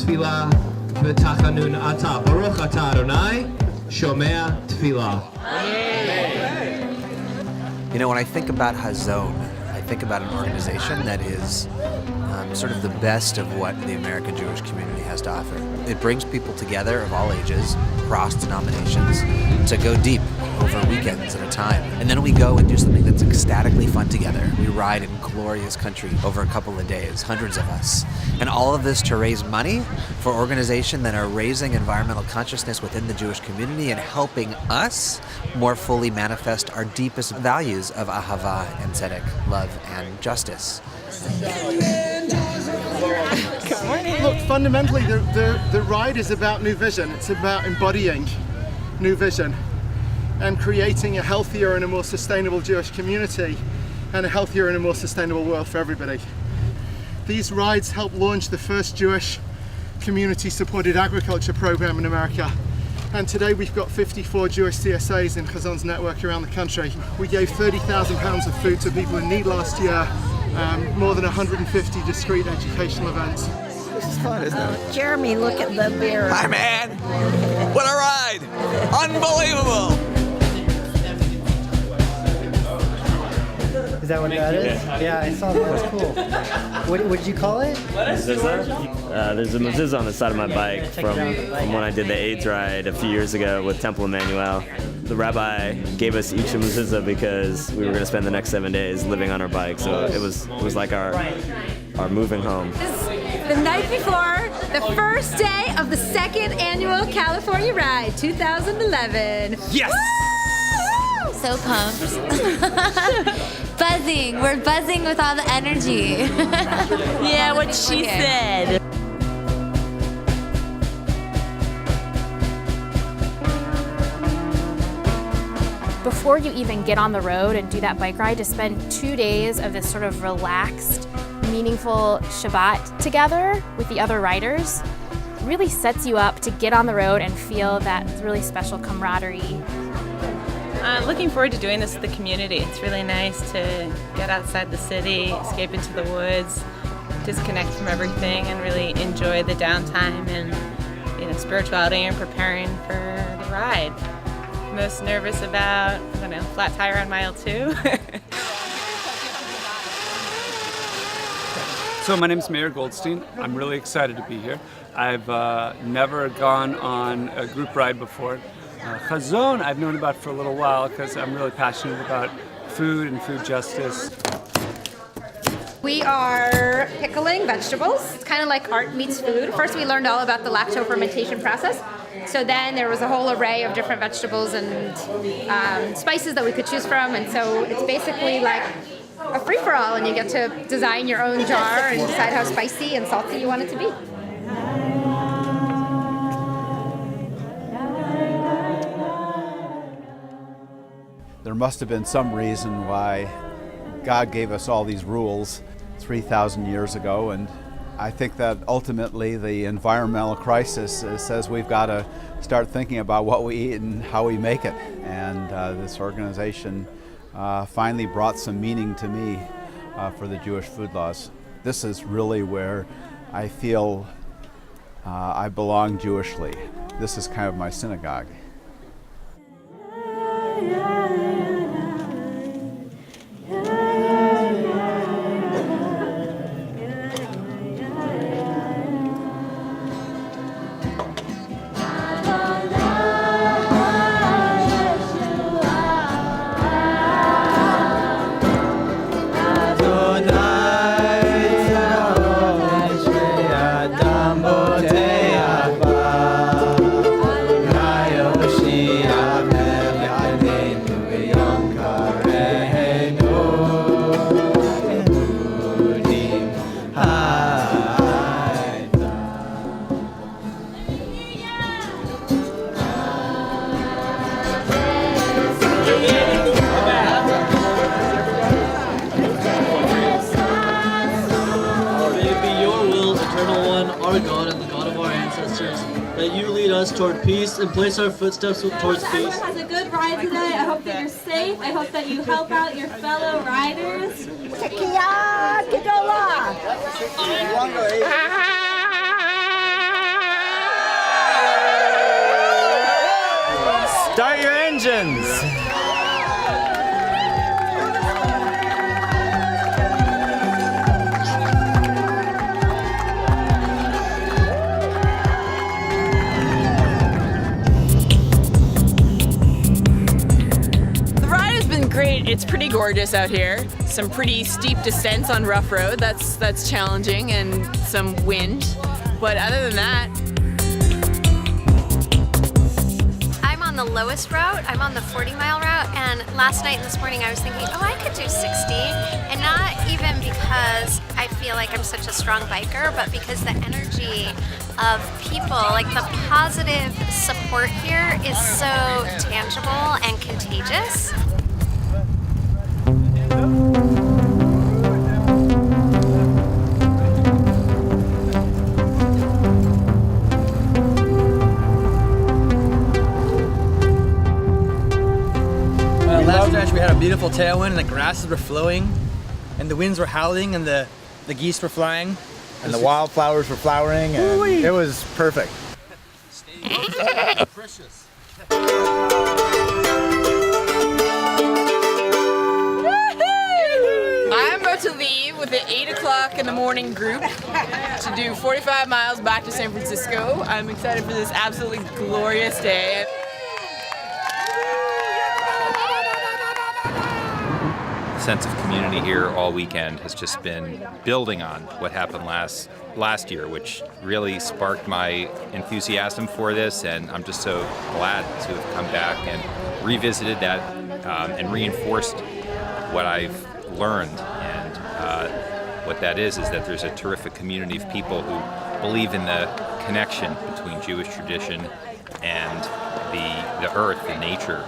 tefillah v'tachanun ata. Baruch ata Adonai, shomea tefillah. You know, when I think about Hazon, I think about an organization that is sort of the best of what the American Jewish community has to offer. It brings people together of all ages, across denominations, to go deep over weekends at a time. And then we go and do something that's ecstatically fun together. We ride in glorious country over a couple of days, hundreds of us. And all of this to raise money for organizations that are raising environmental consciousness within the Jewish community and helping us more fully manifest our deepest values of ahava and tzedek, love and justice. Look, fundamentally, the ride is about new vision. It's about embodying new vision and creating a healthier and a more sustainable Jewish community and a healthier and a more sustainable world for everybody. These rides helped launch the first Jewish community-supported agriculture program in America. And today we've got 54 Jewish CSAs in Hazon's network around the country. We gave 30,000 pounds of food to people in need last year, more than 150 discrete educational events. This is fun, isn't it? Jeremy, look at the beer. Hi, man! What a ride! Unbelievable! Is that what that is? Yeah, I saw that. That's cool. What did you call it? Mezuzah? There's a mezuzah on the side of my bike from when I did the AIDS ride a few years ago with Temple Emmanuel. The rabbi gave us each a mezuzah because we were going to spend the next 7 days living on our bike. So it was like our moving home. The night before the first day of the second annual California Ride 2011. Yes! Woo! So pumped. Buzzing. We're buzzing with all the energy. Yeah, what she said. Before you even get on the road and do that bike ride, to spend 2 days of this sort of relaxed, meaningful Shabbat together with the other riders really sets you up to get on the road and feel that really special camaraderie. Looking forward to doing this with the community. It's really nice to get outside the city, escape into the woods, disconnect from everything, and really enjoy the downtime and spirituality and preparing for the ride. Most nervous about, flat tire on mile 2. So my name's Mayor Goldstein. I'm really excited to be here. I've never gone on a group ride before. Hazon I've known about for a little while because I'm really passionate about food and food justice. We are pickling vegetables. It's kind of like art meets food. First we learned all about the lacto-fermentation process. So then there was a whole array of different vegetables and spices that we could choose from. And so it's basically like a free-for-all, and you get to design your own jar and decide how spicy and salty you want it to be. There must have been some reason why God gave us all these rules 3,000 years ago, and I think that ultimately the environmental crisis says we've got to start thinking about what we eat and how we make it. And this organization finally brought some meaning to me for the Jewish food laws. This is really where I feel I belong Jewishly. This is kind of my synagogue. That you lead us toward peace and place our footsteps towards peace. Everyone has a good ride today. I hope that you're safe. I hope that you help out your fellow riders. Tekiah Gedolah. Start your engines! Great. It's pretty gorgeous out here. Some pretty steep descents on rough road. That's challenging, and some wind. But other than that, I'm on the lowest route. I'm on the 40-mile route, and last night and this morning I was thinking, oh, I could do 60, and not even because I feel like I'm such a strong biker, but because the energy of people, like the positive support here is so tangible and contagious. Last stretch we had a beautiful tailwind and the grasses were flowing and the winds were howling and the geese were flying and the wildflowers were flowering and it was perfect. precious. I'm about to leave with the 8 o'clock in the morning group to do 45 miles back to San Francisco. I'm excited for this absolutely glorious day. Sense of community here all weekend has just been building on what happened last year, which really sparked my enthusiasm for this, and I'm just so glad to have come back and revisited that and reinforced what I've learned. And what that is that there's a terrific community of people who believe in the connection between Jewish tradition and the earth and nature.